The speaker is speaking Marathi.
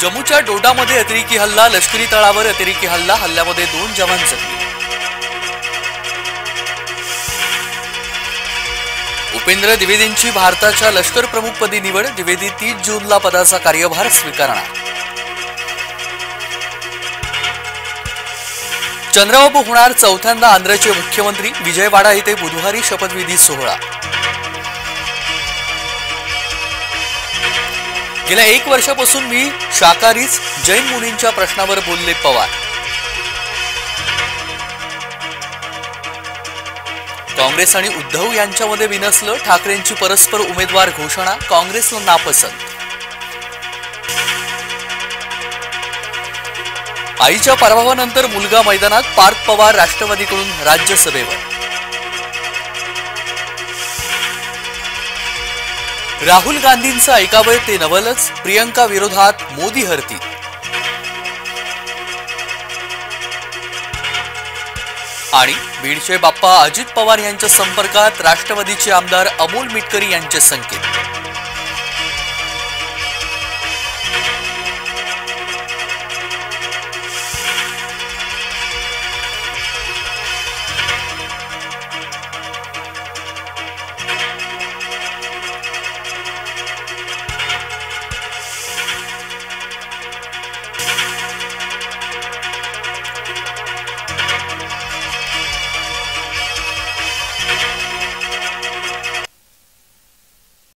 जम्मूच्या डोडामध्ये अतिरेकी हल्ला, लष्करी तळावर अतिरेकी हल्ला, हल्ल्यामध्ये 2 जवान जखमी. उपेंद्र द्विवेदींची भारताच्या लष्कर प्रमुखपदी निवड, द्विवेदी 30 जूनला पदाचा कार्यभार स्वीकारणार. चंद्रबाबू होणार चौथ्यांदा आंध्रचे मुख्यमंत्री, विजयवाडा येथे बुधवारी शपथविधी सोहळा. गेल्या 1 वर्षापासून मी शाकाहारीच, जैन मुलींच्या प्रश्नावर बोलले पवार. काँग्रेस आणि उद्धव यांच्यामध्ये विनसलं, ठाकरेंची परस्पर उमेदवार घोषणा, काँग्रेसला नापसंत. आईच्या पराभवानंतर मुलगा मैदानात, पार्थ पवार राष्ट्रवादीकडून राज्यसभेवर. राहुल गांधींचं ऐकावं ते नवलच, प्रियंका विरोधात मोदी हरती. आणि बीडचे बाप्पा अजित पवार यांच्या संपर्कात, राष्ट्रवादीचे आमदार अमोल मिटकरी यांचे संकेत.